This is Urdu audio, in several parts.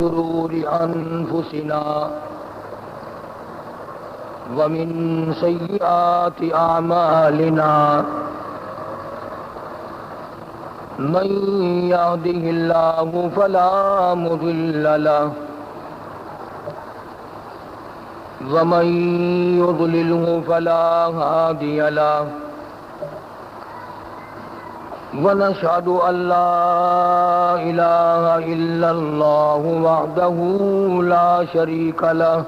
شرور أنفسنا ومن سيئات أعمالنا من يهده الله فلا مضل له ومن يضلله فلا هادي له ونشهد أن لا إله إلا الله وحده لا شريك له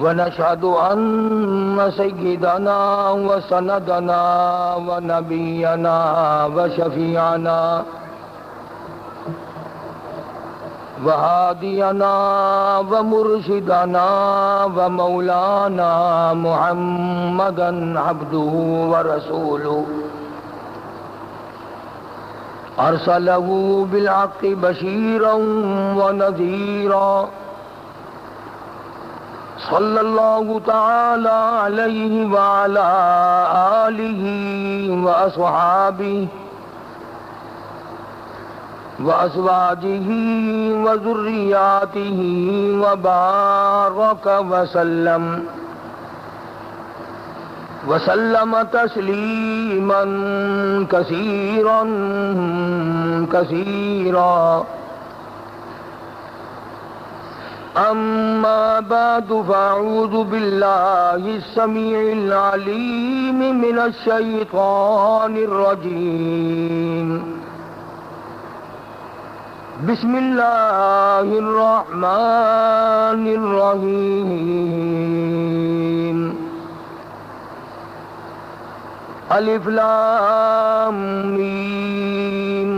ونشهد أن سيدنا وسندنا ونبينا وشفيعنا وهادينا ومرشدنا ومولانا محمدا عبده ورسوله أرسله بالحق بشيرا ونذيرا صلى الله تعالى عليه وعلى آله وأصحابه وأزواجه وذرياته وبارك وسلم تسليما كثيرا كثيرا. أما بعد فأعوذ بالله السميع العليم من الشيطان الرجيم. بسم الله الرحمن الرحيم. الف لام میم.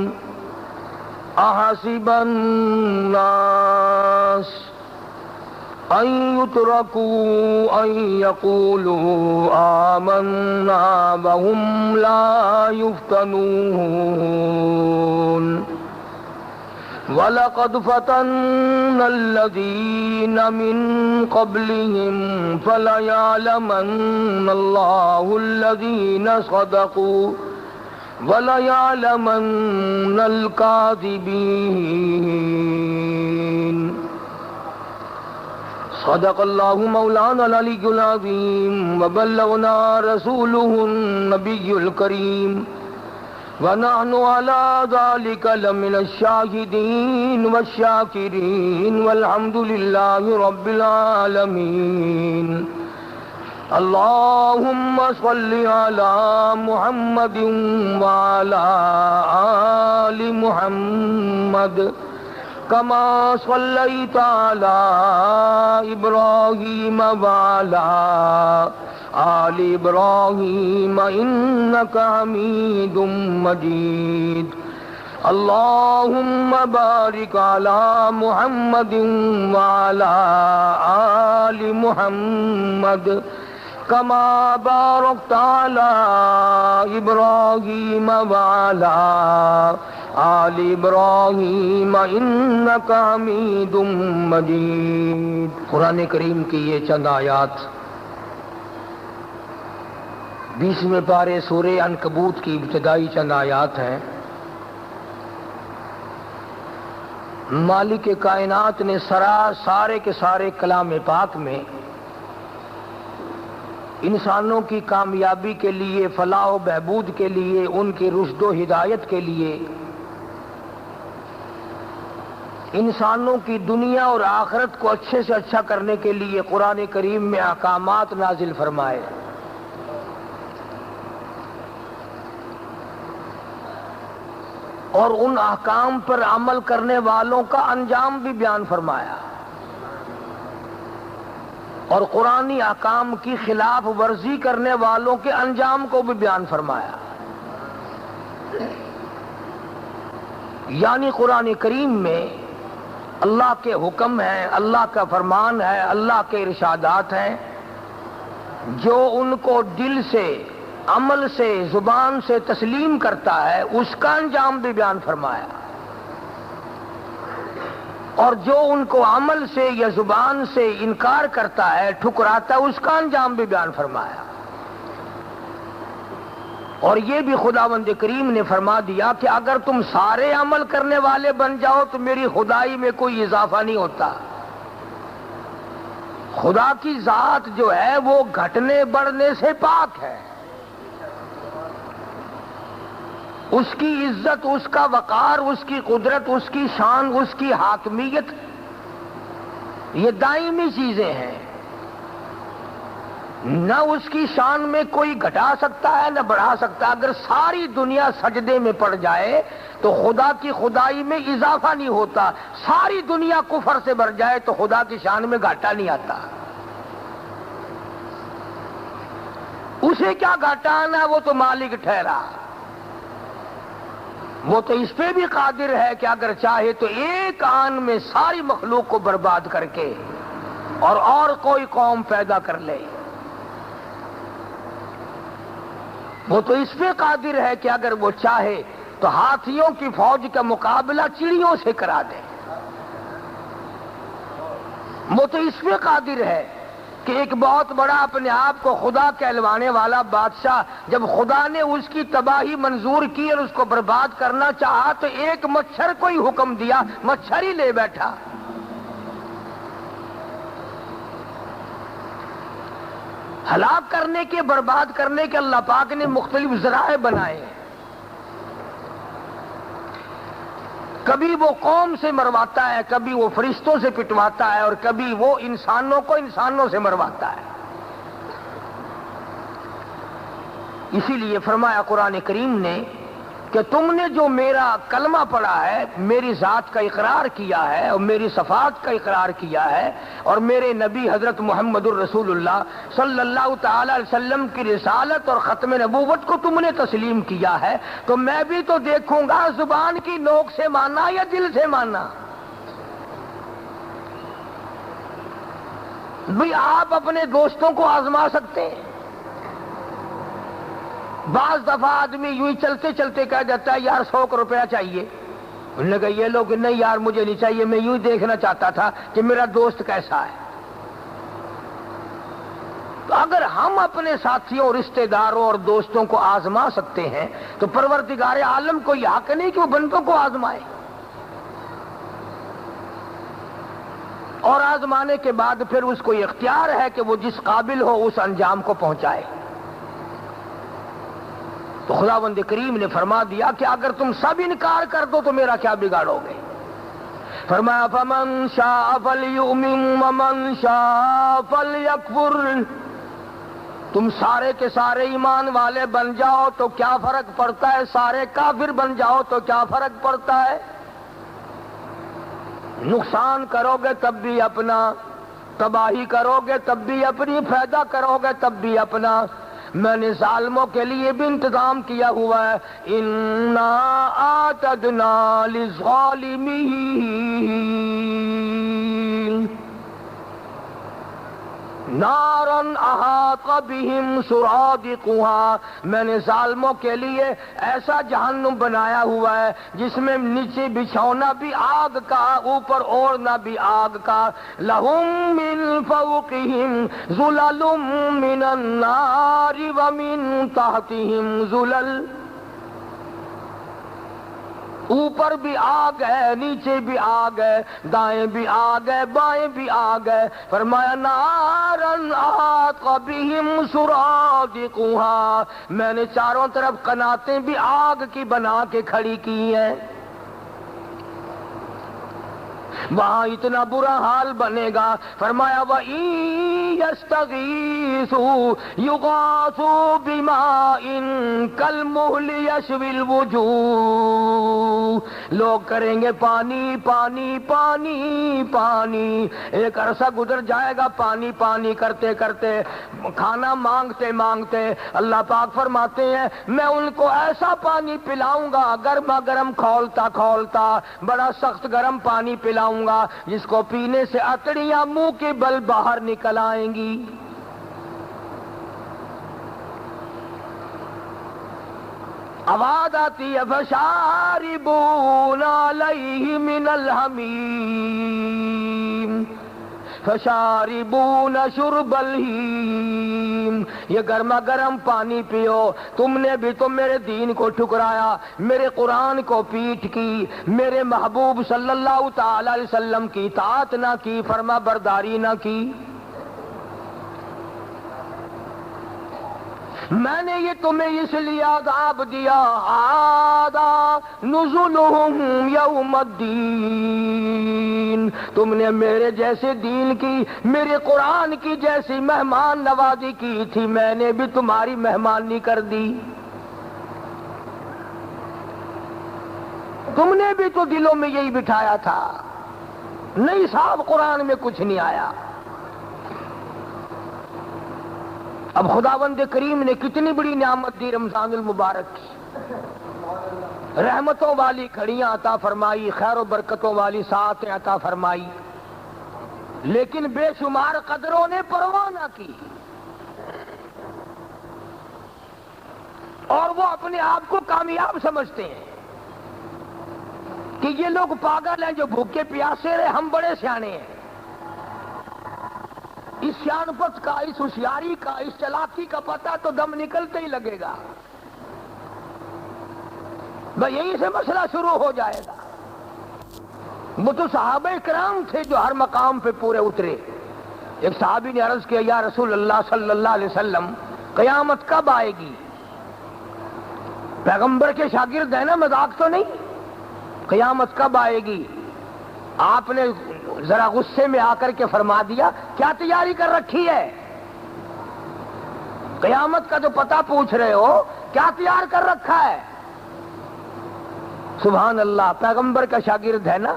أحسب الناس أن يتركوا أن يقولوا آمنا وهم لا يفتنون. وَلَقَدْ فَتَنَّا الَّذِينَ مِنْ قَبْلِهِمْ فَلَيَعْلَمَنَّ اللَّهُ الَّذِينَ صَدَقُوا وَلَيَعْلَمَنَّ الْكَاذِبِينَ. صدق الله مولانا العلي العظيم وبلغنا رسوله النبي الكريم ونحن على ذلك لمن الشاهدين والشاكرين والحمد لله رب العالمين. اللهم صل على محمد وعلى آل محمد كما صليت على إبراهيم وعلى آل إبراهيم إنك حميد مجيد. اللهم بارك على محمد وعلى آل محمد كما باركت على إبراهيم وعلى آل إبراهيم إنك حميد مجيد. قرآن کریم کی یہ چند آیات 20ویں پارے سورہ عنکبوت کی ابتدائی چند آیات ہیں. مالک کائنات نے سارے کے سارے کلام پاک میں انسانوں کی کامیابی کے لیے، فلاح و بہبود کے لیے، ان کی رشد و ہدایت کے لیے، انسانوں کی دنیا اور آخرت کو اچھے سے اچھا کرنے کے لیے قرآن کریم میں احکامات نازل فرمائے. اور ان احکام پر عمل کرنے والوں کا انجام بھی بیان فرمایا، اور قرآنی احکام کی خلاف ورزی کرنے والوں کے انجام کو بھی بیان فرمایا. یعنی قرآن کریم میں اللہ کے حکم ہیں، اللہ کا فرمان ہے، اللہ کے ارشادات ہیں، جو ان کو دل سے، عمل سے، زبان سے تسلیم کرتا ہے اس کا انجام بھی بیان فرمایا، اور جو ان کو عمل سے یا زبان سے انکار کرتا ہے، ٹھکراتا ہے، اس کا انجام بھی بیان فرمایا. اور یہ بھی خداوند کریم نے فرما دیا کہ اگر تم سارے عمل کرنے والے بن جاؤ تو میری خدائی میں کوئی اضافہ نہیں ہوتا۔ خدا کی ذات جو ہے وہ گھٹنے بڑھنے سے پاک ہے، اس کی عزت، اس کا وقار، اس کی قدرت، اس کی شان، اس کی حاکمیت یہ دائمی چیزیں ہیں، نہ اس کی شان میں کوئی گھٹا سکتا ہے نہ بڑھا سکتا۔ اگر ساری دنیا سجدے میں پڑ جائے تو خدا کی خدائی میں اضافہ نہیں ہوتا، ساری دنیا کفر سے بھر جائے تو خدا کی شان میں گھاٹا نہیں آتا۔ اسے کیا گھاٹا آنا، وہ تو مالک ٹھہرا، وہ تو اس پہ بھی قادر ہے کہ اگر چاہے تو ایک آن میں ساری مخلوق کو برباد کر کے اور کوئی قوم پیدا کر لے۔ وہ تو اس پہ قادر ہے کہ اگر وہ چاہے تو ہاتھیوں کی فوج کا مقابلہ چڑیوں سے کرا دے۔ وہ تو اس پہ قادر ہے کہ ایک بہت بڑا اپنے آپ کو خدا کہلوانے والا بادشاہ جب خدا نے اس کی تباہی منظور کی اور اس کو برباد کرنا چاہا تو ایک مچھر کو ہی حکم دیا، مچھر ہی لے بیٹھا۔ ہلاک کرنے کے، برباد کرنے کے اللہ پاک نے مختلف ذرائع بنائے ہیں۔ کبھی وہ قوم سے مرواتا ہے، کبھی وہ فرشتوں سے پٹواتا ہے، اور کبھی وہ انسانوں کو انسانوں سے مرواتا ہے۔ اسی لیے فرمایا قرآن کریم نے کہ تم نے جو میرا کلمہ پڑھا ہے، میری ذات کا اقرار کیا ہے اور میری صفات کا اقرار کیا ہے، اور میرے نبی حضرت محمد الرسول اللہ صلی اللہ تعالی علیہ وسلم کی رسالت اور ختم نبوت کو تم نے تسلیم کیا ہے، تو میں بھی تو دیکھوں گا زبان کی نوک سے ماننا یا دل سے ماننا۔ بھی آپ اپنے دوستوں کو آزما سکتے ہیں۔ بعض دفعہ آدمی یوں ہی چلتے چلتے کہہ جاتا ہے یار 100 روپیہ چاہیے، انہوں نے کہا یہ لوگ نہیں یار مجھے نہیں چاہیے، میں یوں ہی دیکھنا چاہتا تھا کہ میرا دوست کیسا ہے۔ تو اگر ہم اپنے ساتھیوں، رشتہ داروں اور دوستوں کو آزما سکتے ہیں تو پروردگار عالم کو یہ حق نہیں کہ وہ بندوں کو آزمائے، اور آزمانے کے بعد پھر اس کو اختیار ہے کہ وہ جس قابل ہو اس انجام کو پہنچائے۔ تو خداوند کریم نے فرما دیا کہ اگر تم سب انکار کر دو تو میرا کیا بگاڑو گے؟ فرمایا فمن شاء فلیؤمن ومن شاء فلیکفر، تم سارے کے سارے ایمان والے بن جاؤ تو کیا فرق پڑتا ہے، سارے کافر بن جاؤ تو کیا فرق پڑتا ہے؟ نقصان کرو گے تب بھی اپنا، تباہی کرو گے تب بھی اپنی، فائدہ کرو گے تب بھی اپنا۔ میں نے ظالموں کے لیے بھی انتظام کیا ہوا ہے، اِنَّا أَعْتَدْنَا لِلظَّالِمِينَ نَارًا أَحَاطَ بِهِمْ سُرَادِقُهَا، میں نے ظالموں کے لیے ایسا جہنم بنایا ہوا ہے جس میں نیچے بچھونا بھی آگ کا، اوپر اوڑھنا بھی آگ کا۔ لَهُم مِّن فَوْقِهِمْ ظُلَلٌ مِّنَ النَّارِ وَمِن تَحْتِهِمْ ظُلَلٌ، اوپر بھی آگ ہے، نیچے بھی آگ ہے، دائیں بھی آگ ہے، بائیں بھی آگ ہے۔ فرمایا نارن احاط بہم سرادقها، میں نے چاروں طرف قناتیں بھی آگ کی بنا کے کھڑی کی ہیں۔ وہاں اتنا برا حال بنے گا، فرمایا وَإِن يَسْتَغِيثُوا يُغَاثُوا بِمَاءٍ كَالْمُهْلِ يَشْوِي الْوُجُوهَ، لوگ کریں گے پانی پانی پانی پانی، ایک عرصہ گزر جائے گا پانی پانی کرتے کرتے، کھانا مانگتے مانگتے، اللہ پاک فرماتے ہیں میں ان کو ایسا پانی پلاؤں گا، گرما گرم کھولتا کھولتا بڑا سخت گرم پانی پلاؤں گا جس کو پینے سے اتڑیاں منہ کے بل باہر نکل آئیں گی۔ آواز آتی ہے فشاربون علیہ من الحمیم، فشاربون شرب الہیم، یہ گرما گرم پانی پیو۔ تم نے بھی تو میرے دین کو ٹھکرایا، میرے قرآن کو پیٹھ کی، میرے محبوب صلی اللہ تعالی علیہ وسلم کی اطاعت نہ کی، فرما برداری نہ کی۔ میں نے یہ تمہیں اس لیے عذاب دیا، ھذا نزلہم یوم الدین، تم نے میرے جیسے دین کی، میرے قرآن کی جیسی مہمان نوازی کی تھی، میں نے بھی تمہاری مہمانی کر دی۔ تم نے بھی تو دلوں میں یہی بٹھایا تھا، نہیں صاحب قرآن میں کچھ نہیں آیا۔ اب خداوند کریم نے کتنی بڑی نعمت دی رمضان المبارک کی، رحمتوں والی گھڑیاں عطا فرمائی، خیر و برکتوں والی ساعتیں عطا فرمائی، لیکن بے شمار قدروں نے پرواہ نہ کی، اور وہ اپنے آپ کو کامیاب سمجھتے ہیں کہ یہ لوگ پاگل ہیں جو بھوکے پیاسے رہے، ہم بڑے سیانے ہیں۔ اس سیانپت کا، اس ہوشیاری کا، اس چلاکی کا پتہ تو دم نکلتے ہی لگے گا، بس یہیں سے مسئلہ شروع ہو جائے گا۔ وہ تو صحابہ کرام تھے جو ہر مقام پہ پورے اترے۔ ایک صحابی نے عرض کیا، یا رسول اللہ صلی اللہ علیہ وسلم، قیامت کب آئے گی؟ پیغمبر کے شاگرد ہیں نا، مذاق تو نہیں، قیامت کب آئے گی؟ آپ نے ذرا غصے میں آ کر کے فرما دیا، کیا تیاری کر رکھی ہے؟ قیامت کا جو پتہ پوچھ رہے ہو، کیا تیار کر رکھا ہے؟ سبحان اللہ، پیغمبر کا شاگرد ہے نا،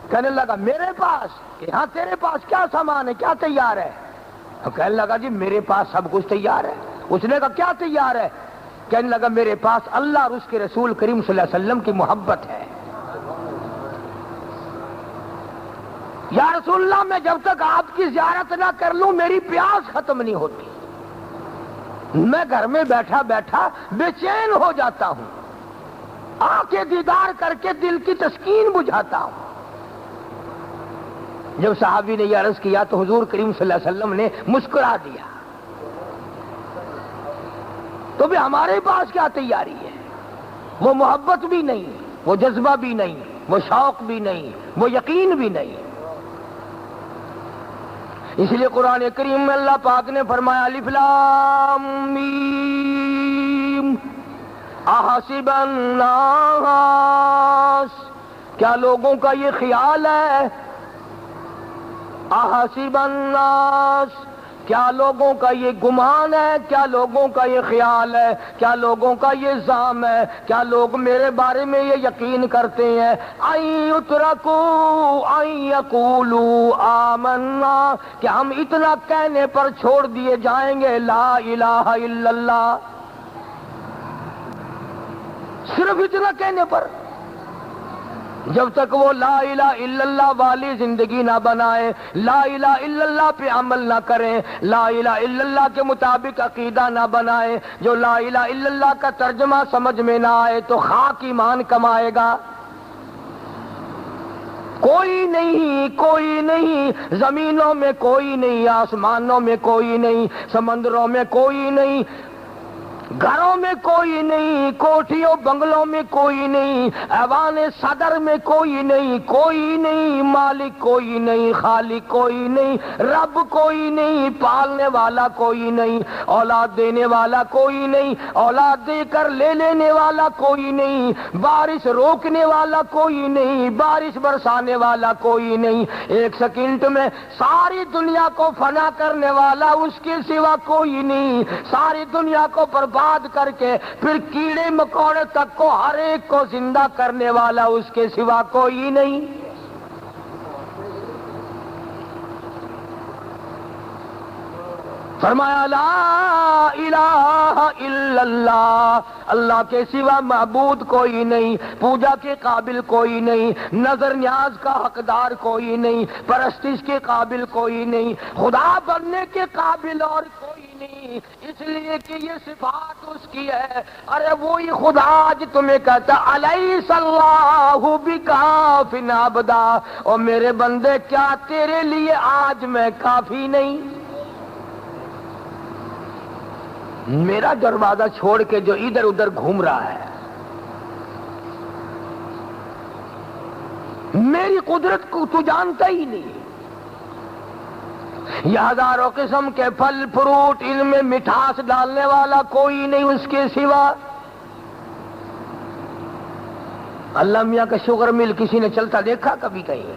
کہنے لگا میرے پاس، کہ ہاں تیرے پاس کیا سامان ہے، کیا تیار ہے؟ کہنے لگا جی میرے پاس سب کچھ تیار ہے۔ اس نے کہا کیا تیار ہے؟ کہنے لگا میرے پاس اللہ اور اس کے رسول کریم صلی اللہ علیہ وسلم کی محبت ہے۔ یا رسول اللہ، میں جب تک آپ کی زیارت نہ کر لوں میری پیاس ختم نہیں ہوتی، میں گھر میں بیٹھا بیٹھا بے چین ہو جاتا ہوں، آ کے دیدار کر کے دل کی تسکین بجھاتا ہوں۔ جب صحابی نے یہ عرض کیا تو حضور کریم صلی اللہ علیہ وسلم نے مسکرا دیا۔ تو بھی ہمارے پاس کیا تیاری ہے؟ وہ محبت بھی نہیں، وہ جذبہ بھی نہیں، وہ شوق بھی نہیں، وہ یقین بھی نہیں۔ اس لیے قرآن کریم میں اللہ پاک نے فرمایا، الف لام میم احسب الناس، کیا لوگوں کا یہ خیال ہے؟ احسب الناس، کیا لوگوں کا یہ گمان ہے؟ کیا لوگوں کا یہ خیال ہے؟ کیا لوگوں کا یہ ظن ہے؟ کیا لوگ میرے بارے میں یہ یقین کرتے ہیں ان یترکوا ان یقولوا آمنا، کہ ہم اتنا کہنے پر چھوڑ دیے جائیں گے لا الہ الا اللہ، صرف اتنا کہنے پر؟ جب تک وہ لا الہ الا اللہ والی زندگی نہ بنائے، لا الہ الا اللہ پہ عمل نہ کریں، لا الہ الا اللہ کے مطابق عقیدہ نہ بنائے، جو لا الہ الا اللہ کا ترجمہ سمجھ میں نہ آئے تو خاک ایمان کمائے گا۔ کوئی نہیں، کوئی نہیں، زمینوں میں کوئی نہیں، آسمانوں میں کوئی نہیں، سمندروں میں کوئی نہیں، گھروں میں کوئی نہیں، کوٹھیوں بنگلوں میں کوئی نہیں، ایوان صدر میں کوئی نہیں، کوئی نہیں، مالک کوئی نہیں، خالق کوئی نہیں، رب کوئی نہیں، پالنے والا کوئی نہیں، اولاد دینے والا کوئی نہیں، اولاد دے کر لے لینے والا کوئی نہیں، بارش روکنے والا کوئی نہیں، بارش برسانے والا کوئی نہیں، ایک سیکنڈ میں ساری دنیا کو فنا کرنے والا اس کے سوا کوئی نہیں، ساری دنیا کو برباد کر کے پھر کیڑے مکوڑے تک کو ہر ایک کو زندہ کرنے والا اس کے سوا کوئی نہیں۔ فرمایا لا الہ الا اللہ، اللہ کے سوا معبود کوئی نہیں، پوجا کے قابل کوئی نہیں، نظر نیاز کا حقدار کوئی نہیں، پرستش کے قابل کوئی نہیں، خدا بننے کے قابل اور کوئی نہیں۔ نہیں، اس لیے کہ یہ صفات اس کی ہے۔ ارے وہی خدا آج تمہیں کہتا الیس اللہ بکاف عبدا، اور میرے بندے کیا تیرے لیے آج میں کافی نہیں؟ میرا دروازہ چھوڑ کے جو ادھر ادھر گھوم رہا ہے، میری قدرت کو تو جانتا ہی نہیں۔ یہ ہزاروں قسم کے پھل فروٹ، ان میں مٹھاس ڈالنے والا کوئی نہیں اس کے سوا۔ اللہ میاں کا شوگر مل کسی نے چلتا دیکھا کبھی کہیں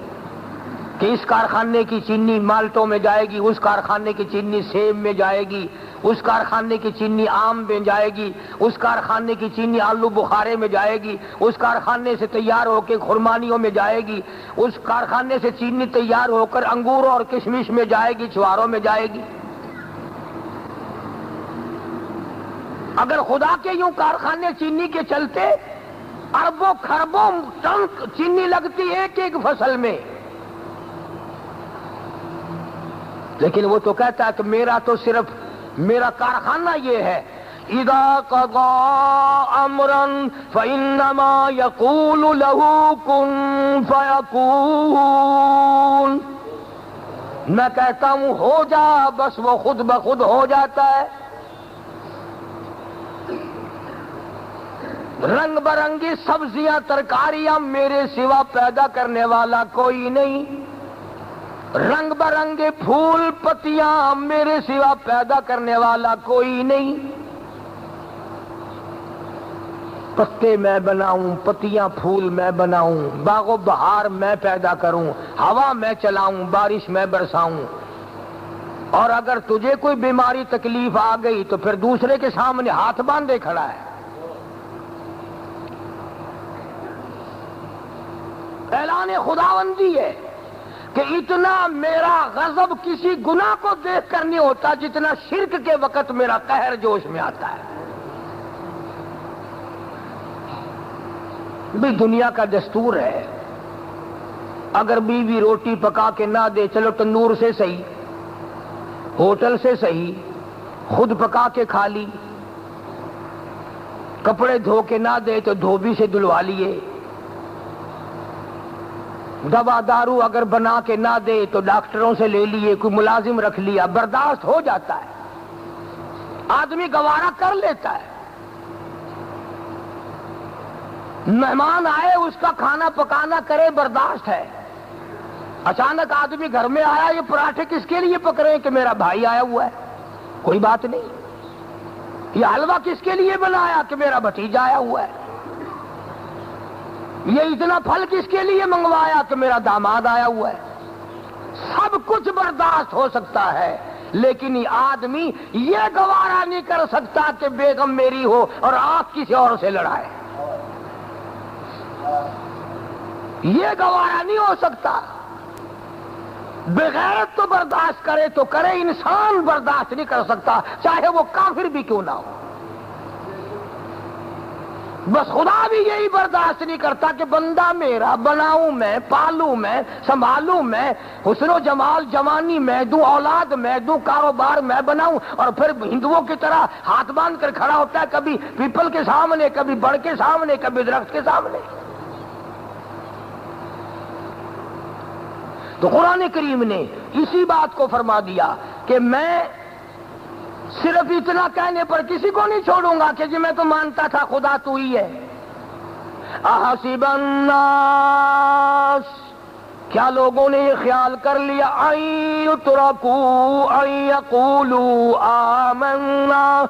کہ اس کارخانے کی چینی مالٹوں میں جائے گی، اس کارخانے کی چینی سیب میں جائے گی، اس کارخانے کی چینی آم میں جائے گی، اس کارخانے کی چینی آلو بخارے میں جائے گی، اس کارخانے سے تیار ہو کے خرمانیوں میں جائے گی، اس کارخانے سے چینی تیار ہو کر انگوروں اور کشمش میں جائے گی، چھواروں میں جائے گی۔ اگر خدا کے یوں کارخانے چینی کے چلتے، اربوں خربوں ٹن چینی لگتی ایک ایک فصل میں، لیکن وہ تو کہتا ہے کہ میرا تو صرف میرا کارخانہ یہ ہے، اذا قضى امرا فانما يقول له كن فيكون، میں کہتا ہوں ہو جا، بس وہ خود بخود ہو جاتا ہے۔ رنگ برنگی سبزیاں ترکاریاں میرے سوا پیدا کرنے والا کوئی نہیں، رنگ برنگے پھول پتیاں میرے سوا پیدا کرنے والا کوئی نہیں۔ پتے میں بناؤں، پتیاں پھول میں بناؤں، باغ و بہار میں پیدا کروں، ہوا میں چلاؤں، بارش میں برساؤں، اور اگر تجھے کوئی بیماری تکلیف آ گئی تو پھر دوسرے کے سامنے ہاتھ باندھے کھڑا ہے۔ اعلان خداوندی ہے کہ اتنا میرا غضب کسی گناہ کو دیکھ کر نہیں ہوتا جتنا شرک کے وقت میرا قہر جوش میں آتا ہے۔ بھی دنیا کا دستور ہے، اگر بیوی روٹی پکا کے نہ دے، چلو تندور سے صحیح، ہوٹل سے صحیح، خود پکا کے کھا لی، کپڑے دھو کے نہ دے تو دھوبی سے دھلوا لیے، دوا دارو اگر بنا کے نہ دے تو ڈاکٹروں سے لے لیے، کوئی ملازم رکھ لیا، برداشت ہو جاتا ہے، آدمی گوارا کر لیتا ہے۔ مہمان آئے اس کا کھانا پکانا کرے، برداشت ہے۔ اچانک آدمی گھر میں آیا، یہ پراٹھے کس کے لیے پک رہے ہیں؟ کہ میرا بھائی آیا ہوا ہے، کوئی بات نہیں۔ یہ حلوہ کس کے لیے بنایا؟ کہ میرا بھتیجا آیا ہوا ہے۔ یہ اتنا پھل کس کے لیے منگوایا؟ کہ میرا داماد آیا ہوا ہے۔ سب کچھ برداشت ہو سکتا ہے، لیکن یہ آدمی یہ گوارا نہیں کر سکتا کہ بیگم میری ہو اور آپ کسی اور سے لڑائے۔ یہ گوارا نہیں ہو سکتا۔ بغیرت تو برداشت کرے تو کرے، انسان برداشت نہیں کر سکتا، چاہے وہ کافر بھی کیوں نہ ہو۔ بس خدا بھی یہی برداشت نہیں کرتا کہ بندہ میرا، بناؤں میں، پالوں میں، سنبھالوں میں، حسن و جمال جوانی میں دوں، اولاد میں دوں، کاروبار میں بناؤں، اور پھر ہندوؤں کی طرح ہاتھ باندھ کر کھڑا ہوتا ہے، کبھی پیپل کے سامنے، کبھی بڑ کے سامنے، کبھی درخت کے سامنے۔ تو قرآن کریم نے اسی بات کو فرما دیا کہ میں صرف اتنا کہنے پر کسی کو نہیں چھوڑوں گا کہ جی میں تو مانتا تھا خدا تو ہی ہے۔ احسب الناس، کیا لوگوں نے یہ خیال کر لیا، ان یترکوا ان یقولوا آمنا،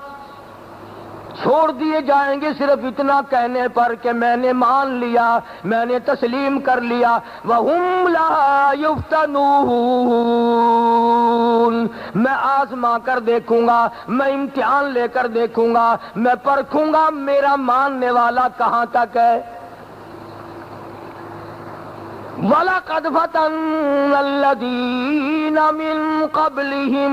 چھوڑ دیے جائیں گے صرف اتنا کہنے پر کہ میں نے مان لیا، میں نے تسلیم کر لیا، وَهُمْ لَا يُفْتَنُونَ، میں آزما کر دیکھوں گا، میں امتحان لے کر دیکھوں گا، میں پرکھوں گا میرا ماننے والا کہاں تک ہے۔ وَلَقَدْ فَتَنَّا الَّذِينَ مِن قَبْلِهِمْ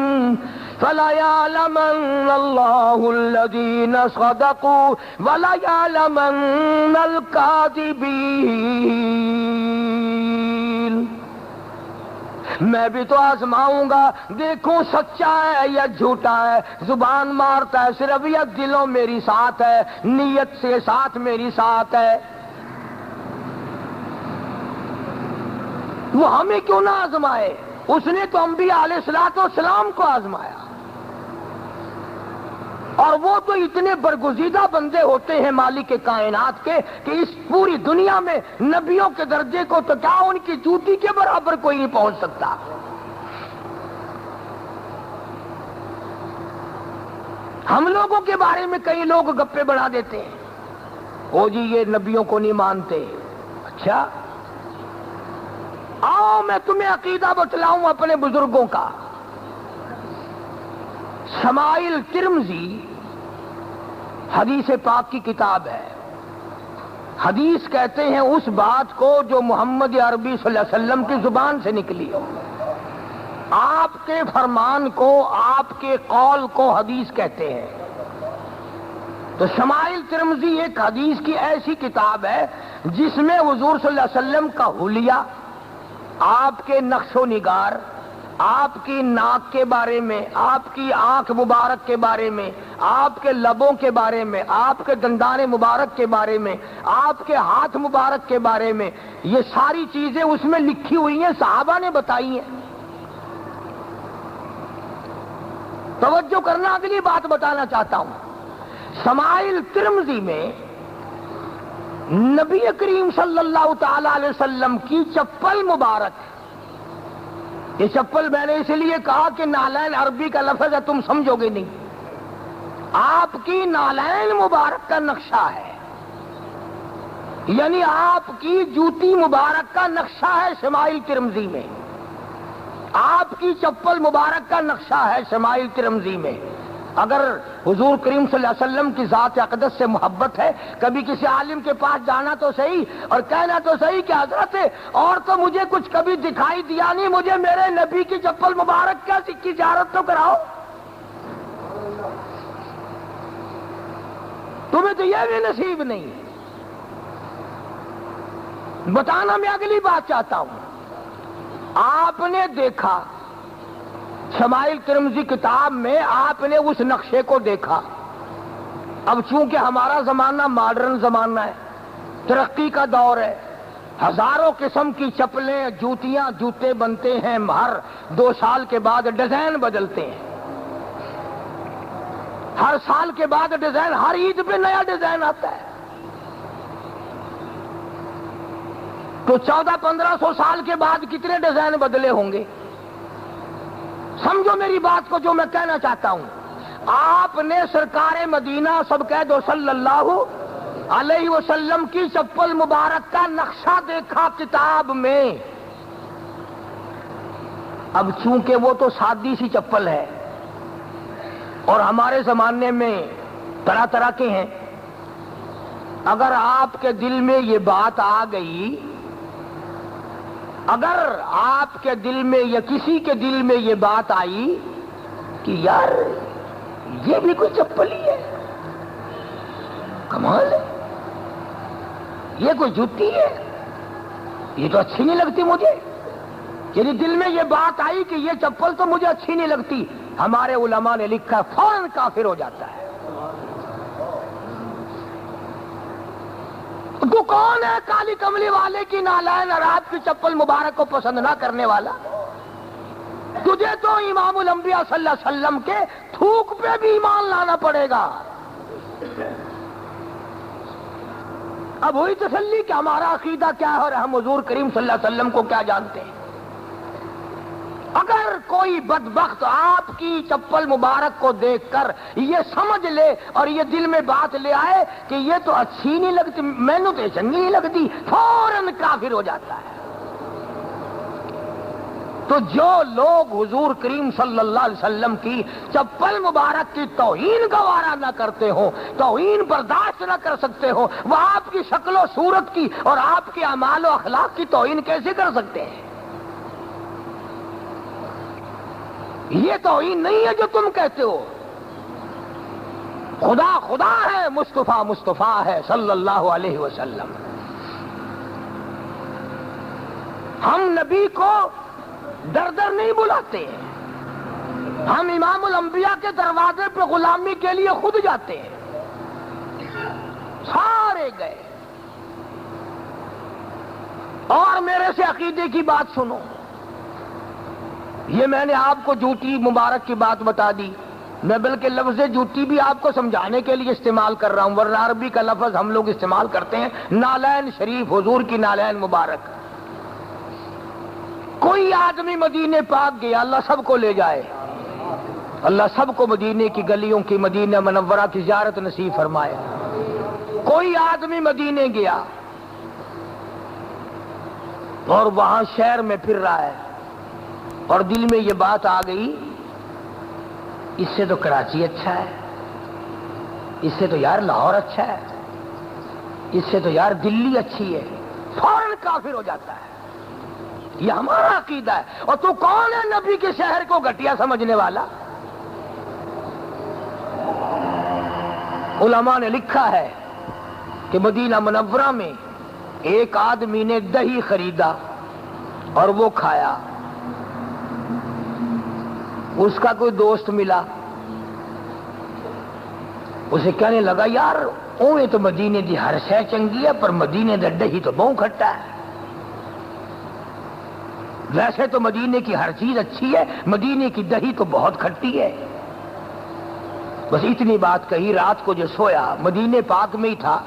فَلَيَعْلَمَنَّ اللَّهُ الَّذِينَ صَدَقُوا وَلَيَعْلَمَنَّ الْكَاذِبِينَ۔ میں بھی تو آزماؤں گا، دیکھوں سچا ہے یا جھوٹا ہے۔ زبان مارتا ہے صرف یا دلوں میری ساتھ ہے، نیت سے ساتھ میری ساتھ ہے۔ وہ ہمیں کیوں نہ آزمائے؟ اس نے تو انبیاء علیہ الصلوۃ والسلام کو آزمایا، اور وہ تو اتنے برگزیدہ بندے ہوتے ہیں مالک کائنات کے کہ اس پوری دنیا میں نبیوں کے درجے کو تو کیا ان کی چوٹی کے برابر کوئی نہیں پہنچ سکتا۔ ہم لوگوں کے بارے میں کئی لوگ گپے بڑھا دیتے ہیں، او جی یہ نبیوں کو نہیں مانتے۔ اچھا آؤ میں تمہیں عقیدہ بتلاؤں اپنے بزرگوں کا۔ شمائل ترمذی حدیث پاک کی کتاب ہے۔ حدیث کہتے ہیں اس بات کو جو محمد عربی صلی اللہ علیہ وسلم کی زبان سے نکلی ہو، آپ کے فرمان کو، آپ کے قول کو حدیث کہتے ہیں۔ تو شمائل ترمذی ایک حدیث کی ایسی کتاب ہے جس میں حضور صلی اللہ علیہ وسلم کا حلیہ، آپ کے نقش و نگار، آپ کی ناک کے بارے میں، آپ کی آنکھ مبارک کے بارے میں، آپ کے لبوں کے بارے میں، آپ کے دندان مبارک کے بارے میں، آپ کے ہاتھ مبارک کے بارے میں، یہ ساری چیزیں اس میں لکھی ہوئی ہیں، صحابہ نے بتائی ہیں۔ توجہ کرنا، اگلی بات بتانا چاہتا ہوں۔ شمائل ترمذی میں نبی کریم صلی اللہ تعالی علیہ وسلم کی چپل مبارک، یہ چپل میں نے اس لیے کہا کہ نالین عربی کا لفظ ہے، تم سمجھو گے نہیں، آپ کی نالین مبارک کا نقشہ ہے، یعنی آپ کی جوتی مبارک کا نقشہ ہے شمائل ترمذی میں، آپ کی چپل مبارک کا نقشہ ہے شمائل ترمذی میں۔ اگر حضور کریم صلی اللہ علیہ وسلم کی ذات اقدس سے محبت ہے، کبھی کسی عالم کے پاس جانا تو صحیح اور کہنا تو صحیح کہ حضرت اور تو مجھے کچھ کبھی دکھائی دیا نہیں، مجھے میرے نبی کی چپل مبارک کی زیارت تو کراؤ۔ تمہیں تو یہ بھی نصیب نہیں۔ بتانا میں اگلی بات چاہتا ہوں۔ آپ نے دیکھا شمائل ترمذی کتاب میں، آپ نے اس نقشے کو دیکھا۔ اب چونکہ ہمارا زمانہ ماڈرن زمانہ ہے، ترقی کا دور ہے، ہزاروں قسم کی چپلیں، جوتیاں، جوتے بنتے ہیں، ہر 2 سال کے بعد ڈیزائن بدلتے ہیں، ہر سال کے بعد ڈیزائن، ہر عید پہ نیا ڈیزائن آتا ہے۔ تو 1400-1500 سال کے بعد کتنے ڈیزائن بدلے ہوں گے؟ سمجھو میری بات کو جو میں کہنا چاہتا ہوں۔ آپ نے سرکار مدینہ، سب کہہ دو صلی اللہ علیہ وسلم کی چپل مبارک کا نقشہ دیکھا کتاب میں۔ اب چونکہ وہ تو سادی سی چپل ہے اور ہمارے زمانے میں طرح طرح کے ہیں، اگر آپ کے دل میں یہ بات آ گئی، اگر آپ کے دل میں یا کسی کے دل میں یہ بات آئی کہ یار یہ بھی کوئی چپل ہی ہے، کمال ہے، یہ کوئی جوتی ہے، یہ تو اچھی نہیں لگتی مجھے، یعنی دل میں یہ بات آئی کہ یہ چپل تو مجھے اچھی نہیں لگتی، ہمارے علماء نے لکھا فوراً کافر ہو جاتا ہے۔ تو کون ہے کالی کملی والے کی نالین اور آپ کی چپل مبارک کو پسند نہ کرنے والا؟ تجھے تو امام الانبیاء صلی اللہ علیہ وسلم کے تھوک پہ بھی ایمان لانا پڑے گا۔ اب ہوئی تسلی کہ ہمارا عقیدہ کیا ہے اور ہم حضور کریم صلی اللہ علیہ وسلم کو کیا جانتے ہیں۔ اگر کوئی بدبخت آپ کی چپل مبارک کو دیکھ کر یہ سمجھ لے اور یہ دل میں بات لے آئے کہ یہ تو اچھی نہیں لگتی، میں نے تو چنگی نہیں لگتی، فوراً کافر ہو جاتا ہے۔ تو جو لوگ حضور کریم صلی اللہ علیہ وسلم کی چپل مبارک کی توہین گوارا نہ کرتے ہوں، توہین برداشت نہ کر سکتے ہوں، وہ آپ کی شکل و صورت کی اور آپ کے اعمال و اخلاق کی توہین کیسے کر سکتے ہیں؟ یہ توہین نہیں ہے جو تم کہتے ہو۔ خدا خدا ہے، مصطفیٰ مصطفیٰ ہے صلی اللہ علیہ وسلم۔ ہم نبی کو در در نہیں بلاتے ہیں، ہم امام الانبیاء کے دروازے پہ غلامی کے لیے خود جاتے ہیں. سارے گئے. اور میرے سے عقیدے کی بات سنو، یہ میں نے آپ کو جوتی مبارک کی بات بتا دی، میں بلکہ لفظ جوتی بھی آپ کو سمجھانے کے لیے استعمال کر رہا ہوں، ورنہ عربی کا لفظ ہم لوگ استعمال کرتے ہیں نالین شریف، حضور کی نالین مبارک. کوئی آدمی مدینے پاک گیا، اللہ سب کو لے جائے، اللہ سب کو مدینے کی گلیوں کی، مدینہ منورہ کی زیارت نصیب فرمائے. کوئی آدمی مدینے گیا اور وہاں شہر میں پھر رہا ہے اور دل میں یہ بات آ گئی، اس سے تو کراچی اچھا ہے، اس سے تو یار لاہور اچھا ہے، اس سے تو یار دلی اچھی ہے، فوراً کافر ہو جاتا ہے. یہ ہمارا عقیدہ ہے. اور تو کون ہے نبی کے شہر کو گھٹیا سمجھنے والا؟ علماء نے لکھا ہے کہ مدینہ منورہ میں ایک آدمی نے دہی خریدا اور وہ کھایا. اس کا کوئی دوست ملا، اسے کہنے لگا یار اوے تو مدینے دی ہر شے چنگی ہے، پر مدینے دا دہی تو بہت کھٹا ہے. ویسے تو مدینے کی ہر چیز اچھی ہے، مدینے کی دہی تو بہت کھٹی ہے. بس اتنی بات کہی. رات کو جو سویا مدینے پاک میں ہی تھا.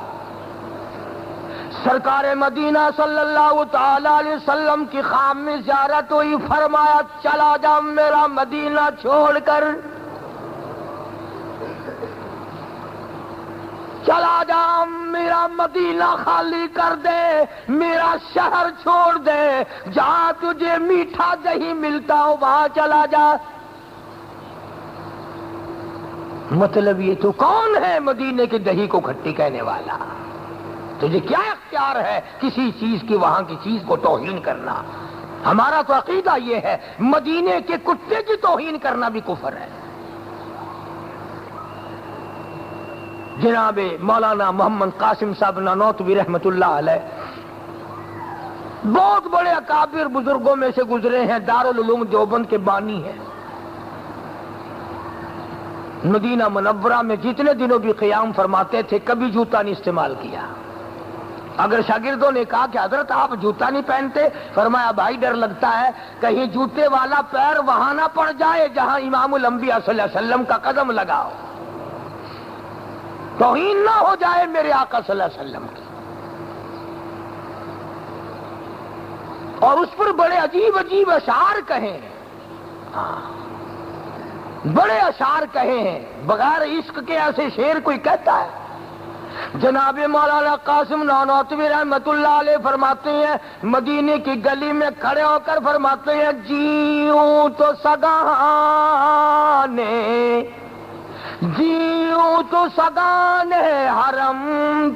سرکار مدینہ صلی اللہ تعالی علیہ وسلم کی خواب میں زیارت ہوئی. فرمایا چلا جا میرا مدینہ چھوڑ کر، چلا جا میرا مدینہ خالی کر دے، میرا شہر چھوڑ دے، جہاں تجھے میٹھا دہی ملتا ہو وہاں چلا جا. مطلب یہ تو کون ہے مدینے کی دہی کو کھٹی کہنے والا؟ تجھے کیا اختیار ہے کسی چیز کی وہاں کی چیز کو توہین کرنا؟ ہمارا تو عقیدہ یہ ہے مدینے کے کتے کی توہین کرنا بھی کفر ہے. جناب مولانا محمد قاسم صاحب نانوتوی رحمت اللہ علیہ بہت بڑے اکابر بزرگوں میں سے گزرے ہیں، دارالعلوم دیوبند کے بانی ہیں. مدینہ منورہ میں جتنے دنوں بھی قیام فرماتے تھے کبھی جوتا نہیں استعمال کیا. اگر شاگردوں نے کہا کہ حضرت آپ جوتا نہیں پہنتے، فرمایا بھائی ڈر لگتا ہے کہیں جوتے والا پیر وہاں نہ پڑ جائے جہاں امام الانبیاء صلی اللہ علیہ وسلم کا قدم لگاؤ، توہین نہ ہو جائے میرے آقا صلی اللہ علیہ وسلم کی. اور اس پر بڑے عجیب عجیب اشعار کہیں، بڑے اشعار کہے ہیں. بغیر عشق کے ایسے شعر کوئی کہتا ہے؟ جناب مولانا قاسم نانوتوی رحمت اللہ علیہ فرماتے ہیں مدینے کی گلی میں کھڑے ہو کر فرماتے ہیں جیوں تو سگانے، جیوں تو سگانے حرم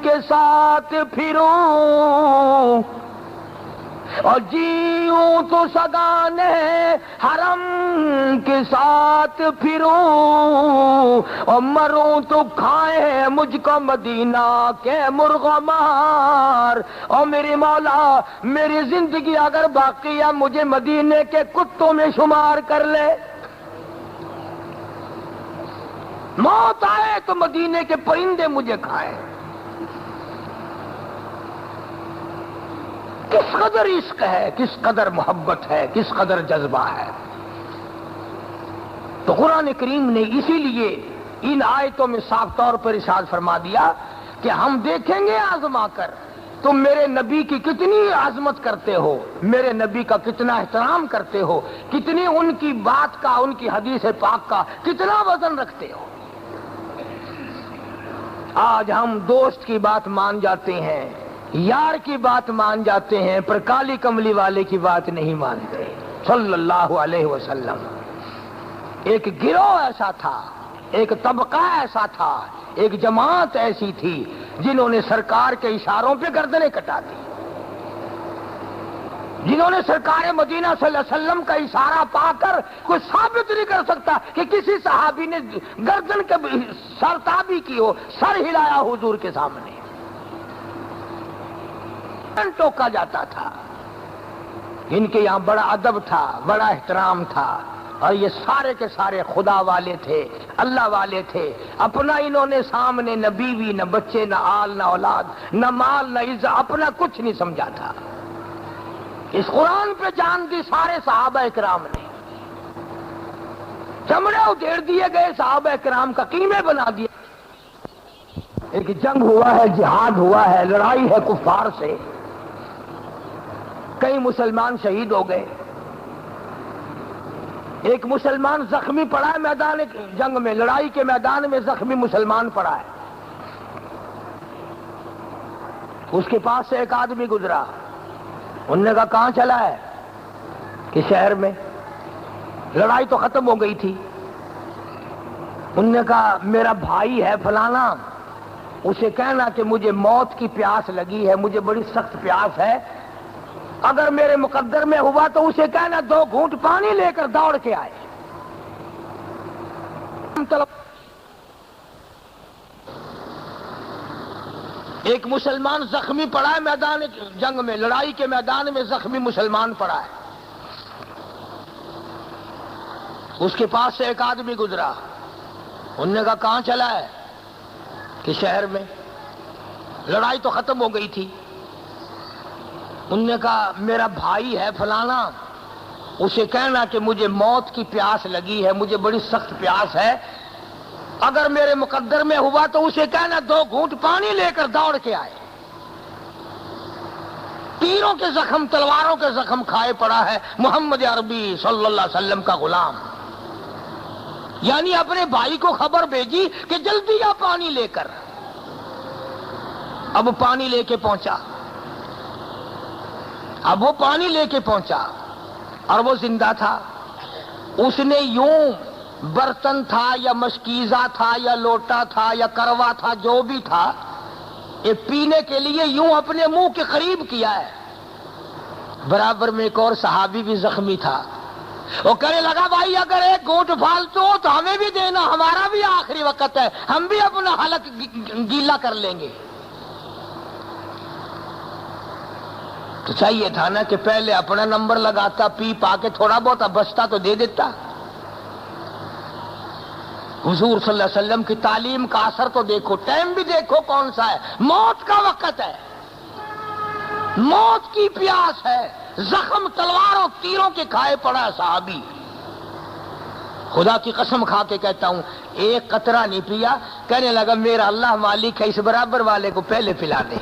کے ساتھ پھروں، اور جیوں تو سگانے حرم کے ساتھ پھروں، اور مروں تو کھائے مجھ کو مدینہ کے مرغمار. اور میرے مولا میری زندگی اگر باقی ہے مجھے مدینے کے کتوں میں شمار کر لے. موت آئے تو مدینے کے پرندے مجھے کھائیں. کس قدر عشق ہے، کس قدر محبت ہے، کس قدر جذبہ ہے. تو قرآن کریم نے اسی لیے ان آیتوں میں صاف طور پر ارشاد فرما دیا کہ ہم دیکھیں گے آزما کر تم میرے نبی کی کتنی عظمت کرتے ہو، میرے نبی کا کتنا احترام کرتے ہو، کتنی ان کی بات کا، ان کی حدیث پاک کا کتنا وزن رکھتے ہو. آج ہم دوست کی بات مان جاتے ہیں، یار کی بات مان جاتے ہیں، پر کالی کملی والے کی بات نہیں مانتے صلی اللہ علیہ وسلم. ایک گروہ ایسا تھا، ایک طبقہ ایسا تھا، ایک جماعت ایسی تھی جنہوں نے سرکار کے اشاروں پہ گردنیں کٹا دی، جنہوں نے سرکار مدینہ صلی اللہ علیہ وسلم کا اشارہ پا کر کوئی ثابت نہیں کر سکتا کہ کسی صحابی نے گردن کے سرتابی کی ہو، سر ہلایا حضور کے سامنے. ٹوکا جاتا تھا، ان کے یہاں بڑا ادب تھا، بڑا احترام تھا، اور یہ سارے کے سارے خدا والے تھے، اللہ والے تھے۔ اپنا انہوں نے سامنے نہ بیوی نہ بچے نہ آل نہ اولاد نہ مال نہ عزت، اپنا کچھ نہیں سمجھا تھا۔ اس قرآن پہ جان دی سارے صحابہ کرام نے، چمڑے ادھیڑ دیے گئے صحابہ کرام کا قیمے بنا دیا۔ ایک جنگ ہوا ہے، جہاد ہوا ہے، لڑائی ہے کفار سے، کئی مسلمان شہید ہو گئے، ایک مسلمان زخمی پڑا ہے میدان جنگ میں، لڑائی کے میدان میں زخمی مسلمان پڑا ہے۔ اس کے پاس سے ایک آدمی گزرا، انہوں نے کہا کہاں چلا ہے؟ کہ شہر میں، لڑائی تو ختم ہو گئی تھی۔ انہوں نے کہا میرا بھائی ہے فلانا، اسے کہنا کہ مجھے موت کی پیاس لگی ہے، مجھے بڑی سخت پیاس ہے، اگر میرے مقدر میں ہوا تو اسے کہنا 2 گھونٹ پانی لے کر دوڑ کے آئے۔ ایک مسلمان زخمی پڑا ہے میدان جنگ میں، لڑائی کے میدان میں زخمی مسلمان پڑا ہے۔ اس کے پاس سے ایک آدمی گزرا، انہوں نے کہا کہاں چلا ہے؟ کہ شہر میں، لڑائی تو ختم ہو گئی تھی۔ انہوں نے کہا میرا بھائی ہے فلانا، اسے کہنا کہ مجھے موت کی پیاس لگی ہے، مجھے بڑی سخت پیاس ہے، اگر میرے مقدر میں ہوا تو اسے کہنا 2 گھونٹ پانی لے کر دوڑ کے آئے۔ تیروں کے زخم، تلواروں کے زخم کھائے پڑا ہے محمد عربی صلی اللہ علیہ وسلم کا غلام، یعنی اپنے بھائی کو خبر بھیجی کہ جلدی آ پانی لے کر۔ اب پانی لے کے پہنچا، اب وہ پانی لے کے پہنچا اور وہ زندہ تھا۔ اس نے یوں برتن تھا یا مشکیزہ تھا یا لوٹا تھا یا کروا تھا، جو بھی تھا، یہ پینے کے لیے یوں اپنے منہ کے قریب کیا ہے۔ برابر میں ایک اور صحابی بھی زخمی تھا، وہ کہنے لگا بھائی اگر 1 گھونٹ فالتو ہو تو ہمیں بھی دینا، ہمارا بھی آخری وقت ہے، ہم بھی اپنا حلق گیلا کر لیں گے۔ تو چاہیے تھا نا کہ پہلے اپنا نمبر لگاتا، پی پا کے تھوڑا بہت بچتا تو دے دیتا۔ حضور صلی اللہ علیہ وسلم کی تعلیم کا اثر تو دیکھو، ٹائم بھی دیکھو کون سا ہے، موت کا وقت ہے، موت کی پیاس ہے، زخم تلواروں تیروں کے کھائے پڑا ہے صحابی۔ خدا کی قسم کھا کے کہتا ہوں 1 قطرہ نہیں پیا، کہنے لگا میرا اللہ مالک ہے، اس برابر والے کو پہلے پلا دے۔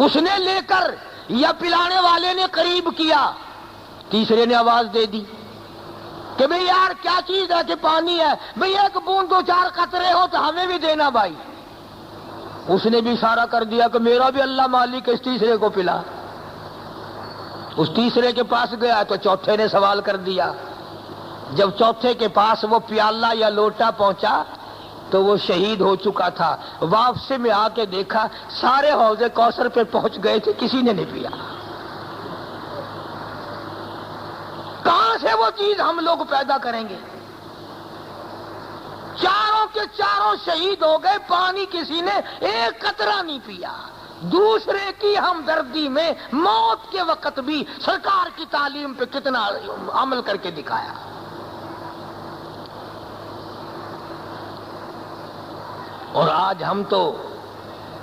اس نے لے کر یا پلانے والے نے قریب کیا، تیسرے نے آواز دے دی کہ بھئی یار کیا چیز ہے کہ پانی ہے، بھئی 1 بوند 2-4 قطرے ہو تو ہمیں بھی دینا بھائی۔ اس نے بھی اشارہ کر دیا کہ میرا بھی اللہ مالک ہے، اس تیسرے کو پلا۔ اس تیسرے کے پاس گیا تو چوتھے نے سوال کر دیا۔ جب چوتھے کے پاس وہ پیالہ یا لوٹا پہنچا تو وہ شہید ہو چکا تھا۔ واپسی میں آ کے دیکھا سارے حوض کوثر پہ پہنچ گئے تھے، کسی نے نہیں پیا۔ کہاں سے وہ چیز ہم لوگ پیدا کریں گے؟ چاروں کے چاروں شہید ہو گئے، پانی کسی نے 1 قطرہ نہیں پیا۔ دوسرے کی ہمدردی میں موت کے وقت بھی سرکار کی تعلیم پہ کتنا عمل کر کے دکھایا۔ اور آج ہم تو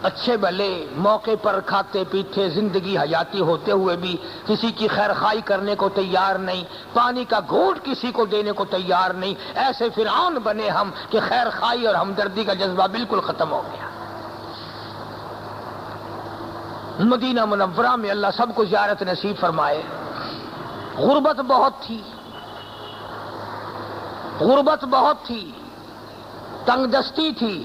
اچھے بھلے موقع پر کھاتے پیتے زندگی حیاتی ہوتے ہوئے بھی کسی کی خیر خواہی کرنے کو تیار نہیں، پانی کا گھونٹ کسی کو دینے کو تیار نہیں۔ ایسے فرعون بنے ہم کہ خیر خواہی اور ہمدردی کا جذبہ بالکل ختم ہو گیا۔ مدینہ منورہ میں اللہ سب کو زیارت نصیب فرمائے۔ غربت بہت تھی، غربت بہت تھی، تنگ دستی تھی۔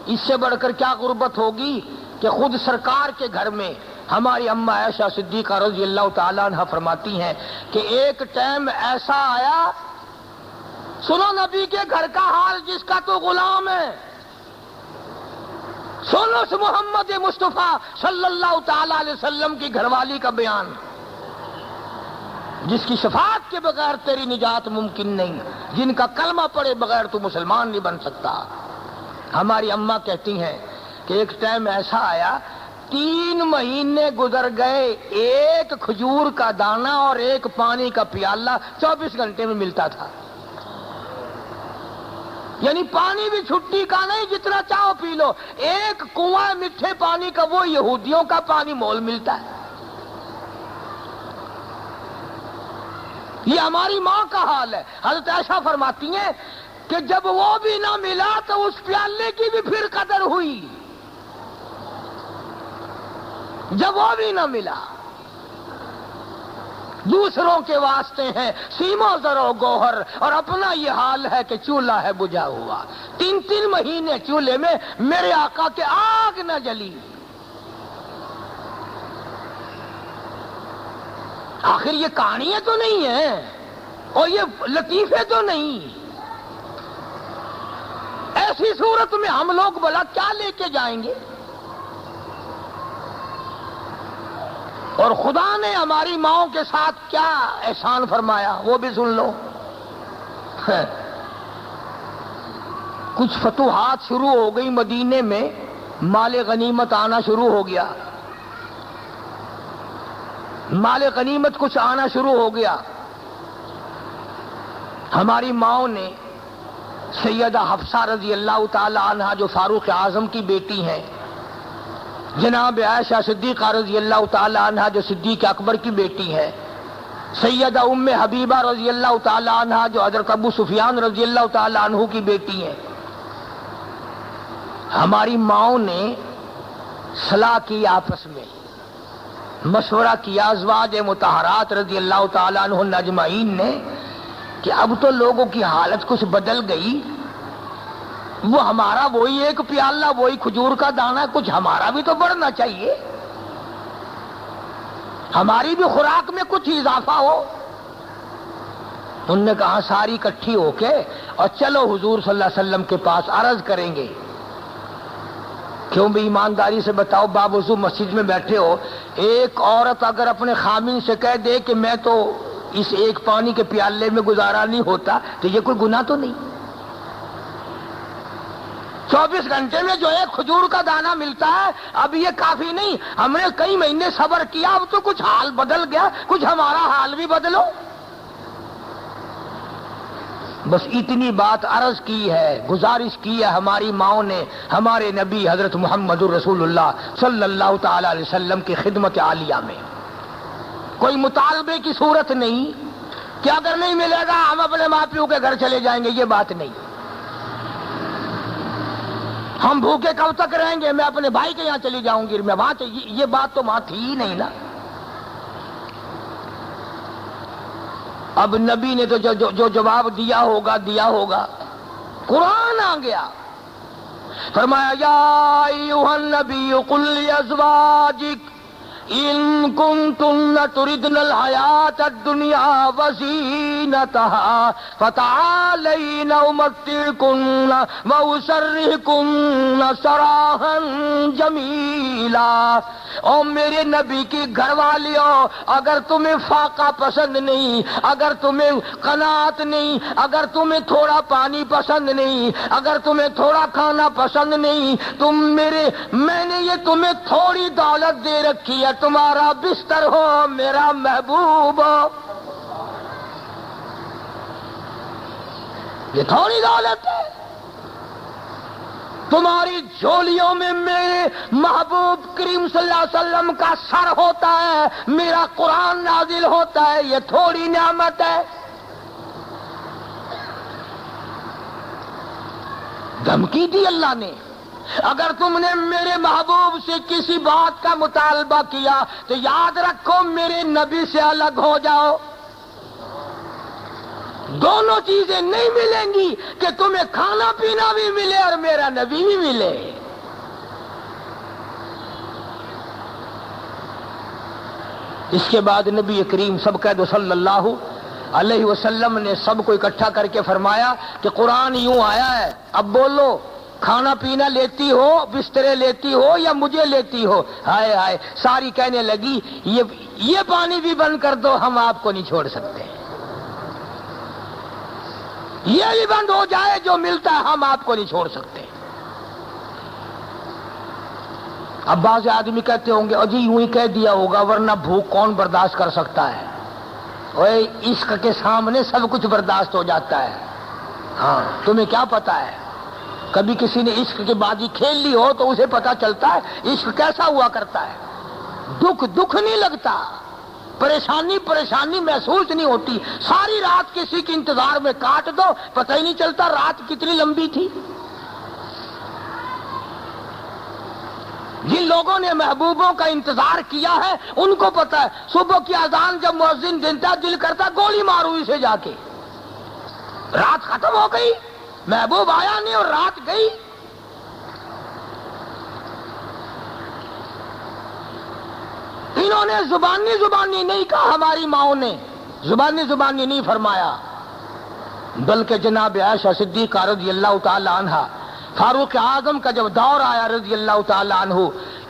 اس سے بڑھ کر کیا غربت ہوگی کہ خود سرکار کے گھر میں ہماری اماں عائشہ صدیقہ رضی اللہ تعالیٰ عنہ فرماتی ہیں کہ ایک ٹائم ایسا آیا، سنو نبی کے گھر کا حال جس کا تو غلام ہے، سنو محمد مصطفیٰ صلی اللہ تعالیٰ علیہ وسلم کی گھر والی کا بیان، جس کی شفاعت کے بغیر تیری نجات ممکن نہیں، جن کا کلمہ پڑھے بغیر تو مسلمان نہیں بن سکتا۔ ہماری اماں کہتی ہیں کہ ایک ٹائم ایسا آیا 3 مہینے گزر گئے، ایک کھجور کا دانہ اور ایک پانی کا پیالہ 24 گھنٹے میں ملتا تھا۔ یعنی پانی بھی چھٹی کا نہیں، جتنا چاہو پی لو۔ ایک کنواں میٹھے پانی کا، وہ یہودیوں کا پانی مول ملتا ہے۔ یہ ہماری ماں کا حال ہے۔ حضرت عائشہ فرماتی ہیں کہ جب وہ بھی نہ ملا تو اس پیالے کی بھی پھر قدر ہوئی، جب وہ بھی نہ ملا۔ دوسروں کے واسطے ہیں سیما زر و گوہر، اور اپنا یہ حال ہے کہ چولہا ہے بجھا ہوا۔ 3 مہینے چولہے میں میرے آقا کے آگ نہ جلی۔ آخر یہ کہانیاں تو نہیں ہیں اور یہ لطیفے تو نہیں۔ ایسی صورت میں ہم لوگ بھلا کیا لے کے جائیں گے؟ اور خدا نے ہماری ماؤں کے ساتھ کیا احسان فرمایا وہ بھی سن لو۔ کچھ فتوحات شروع ہو گئی مدینے میں، مال غنیمت آنا شروع ہو گیا، مال غنیمت کچھ آنا شروع ہو گیا۔ ہماری ماؤں نے سیدہ حفصہ رضی اللہ تعالی عنہا جو فاروق اعظم کی بیٹی ہیں، جناب عائشہ صدیقہ رضی اللہ تعالی عنہا جو صدیق اکبر کی بیٹی ہے، سیدہ ام حبیبہ رضی اللہ تعالی عنہا جو حضرت ابو سفیان رضی اللہ تعالی عنہ کی بیٹی ہیں، ہماری ماؤں نے صلاح کی، آپس میں مشورہ کیا ازواج مطہرات رضی اللہ تعالی عنہ اجمعین نے کہ اب تو لوگوں کی حالت کچھ بدل گئی، وہ ہمارا وہی ایک پیالہ، وہی کھجور کا دانہ، کچھ ہمارا بھی تو بڑھنا چاہیے، ہماری بھی خوراک میں کچھ اضافہ ہو۔ انہوں نے کہا ساری اکٹھی ہو کے اور چلو حضور صلی اللہ علیہ وسلم کے پاس عرض کریں گے۔ کیوں بھی ایمانداری سے بتاؤ، باوضو مسجد میں بیٹھے ہو، ایک عورت اگر اپنے خامن سے کہہ دے کہ میں تو اس ایک پانی کے پیالے میں گزارا نہیں ہوتا، تو یہ کوئی گناہ تو نہیں۔ 24 گھنٹے میں جو ایک کھجور کا دانہ ملتا ہے، اب یہ کافی نہیں، ہم نے کئی مہینے صبر کیا، اب تو کچھ حال بدل گیا، کچھ ہمارا حال بھی بدلو۔ بس اتنی بات عرض کی ہے، گزارش کی ہے ہماری ماؤں نے ہمارے نبی حضرت محمد رسول اللہ صلی اللہ تعالی علیہ وسلم کی خدمت عالیہ میں۔ کوئی مطالبے کی صورت نہیں کہ اگر نہیں ملے گا ہم اپنے ماں پیو کے گھر چلے جائیں گے، یہ بات نہیں۔ ہم بھوکے کب تک رہیں گے، میں اپنے بھائی کے یہاں چلی جاؤں گی، میں وہاں یہ بات تو وہاں تھی ہی نہیں نا۔ اب نبی نے تو جو جواب دیا ہوگا۔ قرآن آ گیا، فرمایا یا ایھا النبی قل لازواجک ان کنتن تردن الحیاۃ الدنیا وزینتہا فتعالین امتعکن واسرحکن سراحا جمیلا۔ او میرے نبی کی گھر والیوں، اگر تمہیں فاقہ پسند نہیں، اگر تمہیں قناعت نہیں، اگر تمہیں تھوڑا پانی پسند نہیں، اگر تمہیں تھوڑا کھانا پسند نہیں، میں نے یہ تمہیں تھوڑی دولت دے رکھی ہے، تمہارا بستر ہو میرا محبوب ہو، یہ تھوڑی دولت ہے، تمہاری جھولیوں میں میرے محبوب کریم صلی اللہ علیہ وسلم کا سر ہوتا ہے، میرا قرآن نازل ہوتا ہے، یہ تھوڑی نعمت ہے۔ دھمکی دی اللہ نے، اگر تم نے میرے محبوب سے کسی بات کا مطالبہ کیا تو یاد رکھو میرے نبی سے الگ ہو جاؤ۔ دونوں چیزیں نہیں ملیں گی کہ تمہیں کھانا پینا بھی ملے اور میرا نبی بھی ملے۔ اس کے بعد نبی کریم سب کہہ دو صلی اللہ علیہ وسلم نے سب کو اکٹھا کر کے فرمایا کہ قرآن یوں آیا ہے، اب بولو کھانا پینا لیتی ہو، بسترے لیتی ہو یا مجھے لیتی ہو؟ ہائے ہائے، ساری کہنے لگی یہ پانی بھی بند کر دو، ہم آپ کو نہیں چھوڑ سکتے، یہ بھی بند ہو جائے، جو ملتا ہے ہم آپ کو نہیں چھوڑ سکتے۔ اب بعض آدمی کہتے ہوں گے اجی یوں ہی کہہ دیا ہوگا ورنہ بھوک کون برداشت کر سکتا ہے؟ اوے عشق کے سامنے سب کچھ برداشت ہو جاتا ہے. ہاں تمہیں کیا پتا ہے، کبھی کسی نے عشق کی بازی کھیل لی ہو تو اسے پتا چلتا ہے عشق کیسا ہوا کرتا ہے. دکھ نہیں لگتا، پریشانی محسوس نہیں ہوتی. ساری رات کسی کے انتظار میں کاٹ دو، پتہ ہی نہیں چلتا رات کتنی لمبی تھی. جن لوگوں نے محبوبوں کا انتظار کیا ہے ان کو پتا ہے صبح کی اذان جب مؤذن دیتا دل کرتا گولی مارو اسے جا کے. رات ختم ہو گئی، محبوب آیا نہیں اور رات گئی. انہوں نے زبانی نہیں کہا، ہماری ماؤں نے زبانی نہیں فرمایا، بلکہ جناب عائشہ صدیقہ رضی اللہ تعالی عنہا، فاروق اعظم کا جب دور آیا رضی اللہ تعالی عنہ،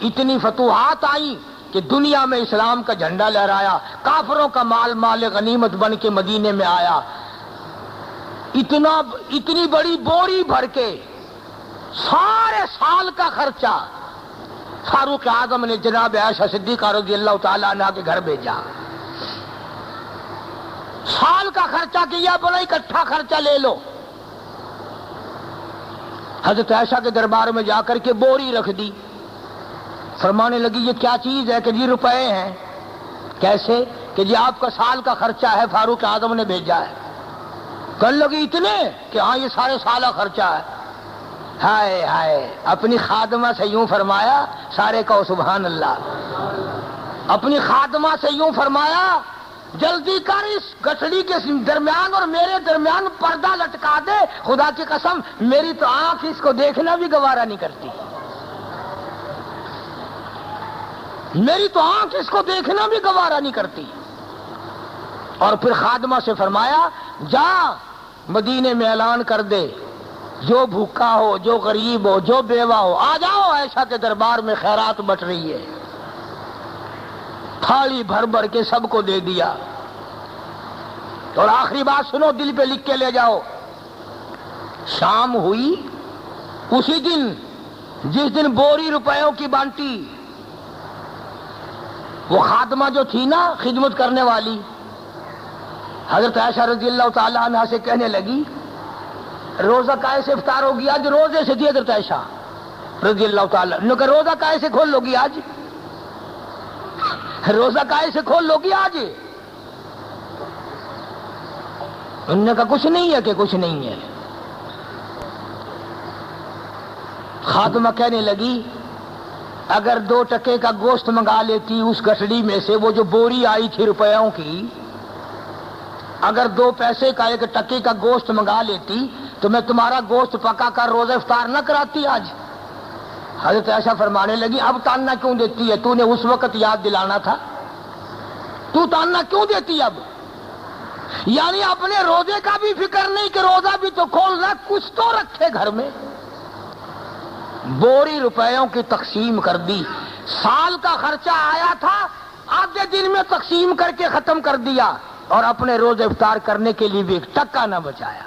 اتنی فتوحات آئیں کہ دنیا میں اسلام کا جھنڈا لہرایا، کافروں کا مال غنیمت بن کے مدینے میں آیا. اتنی بڑی بوری بھر کے سارے سال کا خرچہ فاروق اعظم نے جناب عائشہ صدیقہ رضی اللہ تعالی عنہ کے گھر بھیجا. سال کا خرچہ کیا، بڑا اکٹھا خرچہ لے لو. حضرت عائشہ کے دربار میں جا کر کے بوری رکھ دی. فرمانے لگی یہ کیا چیز ہے؟ کہ جی روپے ہیں. کیسے؟ کہ جی آپ کا سال کا خرچہ ہے، فاروق اعظم نے بھیجا ہے. کہنے لگی اتنے؟ کہ ہاں یہ سارے سال کا خرچہ ہے. ہائے ہائے، اپنی خادمہ سے یوں فرمایا، سارے کہو سبحان اللہ. اپنی خادمہ سے یوں فرمایا جلدی کر اس گٹھڑی کے درمیان اور میرے درمیان پردہ لٹکا دے. خدا کی قسم میری تو آنکھ اس کو دیکھنا بھی گوارا نہیں کرتی، میری تو آنکھ اس کو دیکھنا بھی گوارا نہیں کرتی. اور پھر خادمہ سے فرمایا جا مدینے میں اعلان کر دے، جو بھوکا ہو، جو غریب ہو، جو بیوہ ہو، آ جاؤ عائشہ کے دربار میں خیرات بٹ رہی ہے. تھالی بھر کے سب کو دے دیا. اور آخری بات سنو، دل پہ لکھ کے لے جاؤ. شام ہوئی اسی دن جس دن بوری روپیوں کی بانٹی، وہ خادمہ جو تھی نا خدمت کرنے والی، حضرت عائشہ رضی اللہ تعالی عنہ سے کہنے لگی روزہ کائے سے افطار ہوگی آج؟ روزے سے تھی حضرت عائشہ رضی اللہ تعالی عنہ. کہ روزہ کائے سے کھول لوگی آج؟ روزہ کائے سے کھول لوگی آج؟ انہوں نے کہا کچھ نہیں ہے. کہ کچھ نہیں ہے. خاتمہ کہنے لگی اگر 2 ٹکے کا گوشت منگا لیتی اس گٹھڑی میں سے، وہ جو بوری آئی تھی روپیوں کی، اگر 2 پیسے کا 1 ٹکے کا گوشت منگا لیتی تو میں تمہارا گوشت پکا کر روزہ افطار نہ کراتی آج. حضرت عائشہ فرمانے لگی اب تاننا کیوں دیتی ہے؟ تو نے اس وقت یاد دلانا تھا. تو تاننا کیوں دیتی اب؟ یعنی اپنے روزے کا بھی فکر نہیں کہ روزہ بھی تو کھولنا، کچھ تو رکھے گھر میں. بوری روپیوں کی تقسیم کر دی. سال کا خرچہ آیا تھا، آدھے دن میں تقسیم کر کے ختم کر دیا، اور اپنے روزے افطار کرنے کے لیے بھی 1 ٹکا نہ بچایا.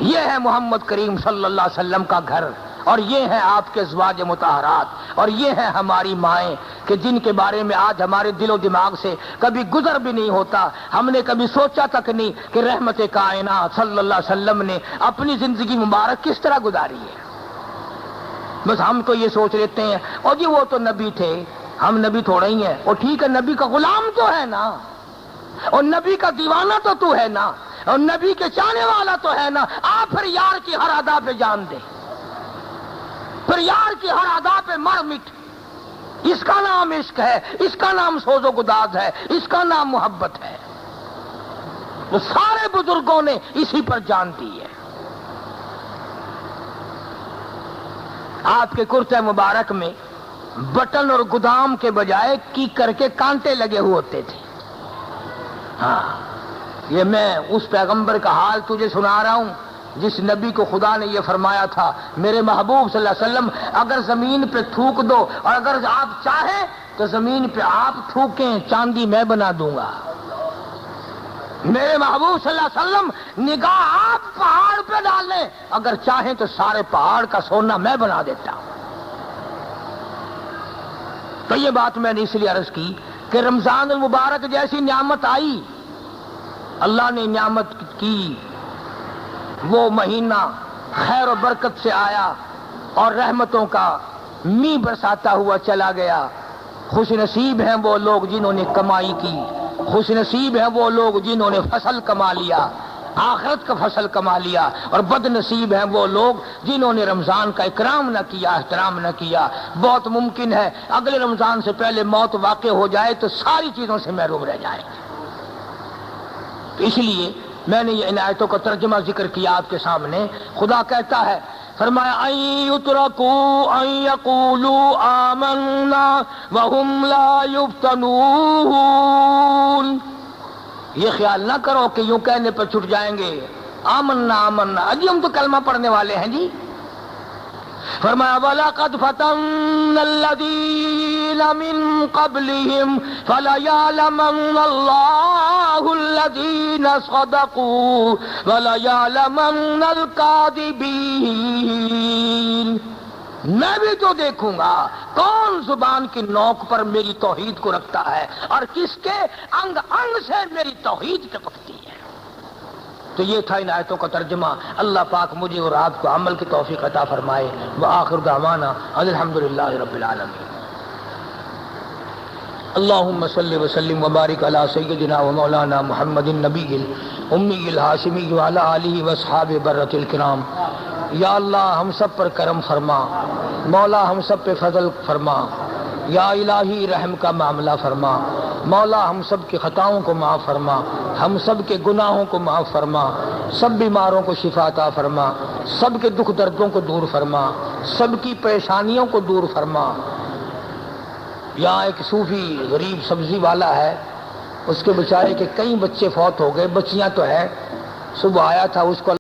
یہ ہے محمد کریم صلی اللہ علیہ وسلم کا گھر، اور یہ ہیں آپ کے ازواج مطہرات، اور یہ ہیں ہماری مائیں کہ جن کے بارے میں آج ہمارے دل و دماغ سے کبھی گزر بھی نہیں ہوتا. ہم نے کبھی سوچا تک نہیں کہ رحمت کائنات صلی اللہ علیہ وسلم نے اپنی زندگی مبارک کس طرح گزاری ہے. بس ہم تو یہ سوچ لیتے ہیں اور جی وہ تو نبی تھے، ہم نبی تھوڑا ہی ہیں. اور ٹھیک ہے نبی کا غلام تو ہے نا، اور نبی کا دیوانہ تو ہے نا، اور نبی کے چاہنے والا تو ہے نا. آپ پھر یار کی ہر ادا پہ جان دے، پھر یار کی ہر ادا پہ مر مٹ. اس کا نام عشق ہے، اس کا نام سوز و گداز ہے، اس کا نام محبت ہے. وہ سارے بزرگوں نے اسی پر جان دی ہے. آپ کے کرتے مبارک میں بٹن اور گودام کے بجائے کیکر کے کانٹے لگے ہوئے ہوتے تھے. ہاں یہ میں اس پیغمبر کا حال تجھے سنا رہا ہوں جس نبی کو خدا نے یہ فرمایا تھا میرے محبوب صلی اللہ علیہ وسلم اگر زمین پہ تھوک دو اور اگر آپ چاہیں تو زمین پہ آپ تھوکیں چاندی میں بنا دوں گا. میرے محبوب صلی اللہ علیہ وسلم نگاہ آپ پہاڑ پہ ڈالیں، اگر چاہیں تو سارے پہاڑ کا سونا میں بنا دیتا ہوں. تو یہ بات میں نے اس لیے عرض کی کہ رمضان المبارک جیسی نعمت آئی، اللہ نے نعمت کی، وہ مہینہ خیر و برکت سے آیا اور رحمتوں کا می برساتا ہوا چلا گیا۔ خوش نصیب ہیں وہ لوگ جنہوں نے کمائی کی، خوش نصیب ہیں وہ لوگ جنہوں نے فصل کما لیا، آخرت کا فصل کما لیا، اور بد نصیب ہیں وہ لوگ جنہوں نے رمضان کا اکرام نہ کیا، احترام نہ کیا۔ بہت ممکن ہے اگلے رمضان سے پہلے موت واقع ہو جائے تو ساری چیزوں سے محروم رہ جائیں۔ اس لیے میں نے یہ ان آیتوں کا ترجمہ ذکر کیا آپ کے سامنے۔ خدا کہتا ہے، فرمایا ان یترکوا ان یقولوا آمنا وهم لا یفتنون، یہ خیال نہ کرو کہ یوں کہنے پر چھٹ جائیں گے آمنا آمنا، اجی ہم تو کلمہ پڑھنے والے ہیں جی۔ فرمایا وَلَقَدْ فَتَنَّا الَّذِينَ مِن قَبْلِهِمْ فَلَيَعْلَمَنَّ اللَّهُ الَّذِينَ صَدَقُوا وَلَيَعْلَمَنَّ الْكَاذِبِينَ، میں بھی تو دیکھوں گا کون زبان کی نوک پر میری توحید کو رکھتا ہے اور کس کے انگ انگ سے میری توحید ٹپکتی ہے۔ تو یہ تھا ان آیتوں کا ترجمہ۔ اللہ پاک مجھے اور آپ کو عمل کی توفیق عطا فرمائے۔ وآخر دعوانا الحمدللہ رب العالمین۔ اللہم صلی وسلم وبارک علی سیدنا و مولانا محمد النبی الامی الہاشمی وعلی آلہ واصحابہ برۃ الکرام۔ یا اللہ ہم سب پر کرم فرما، مولا ہم سب پہ فضل فرما، یا الہی رحم کا معاملہ فرما، مولا ہم سب کی خطاؤں کو معاف فرما، ہم سب کے گناہوں کو معاف فرما، سب بیماروں کو شفا عطا فرما، سب کے دکھ دردوں کو دور فرما، سب کی پریشانیوں کو دور فرما۔ یہاں ایک صوفی غریب سبزی والا ہے، اس کے بیچارے کے کئی بچے فوت ہو گئے، بچیاں تو ہے، صبح آیا تھا اس کو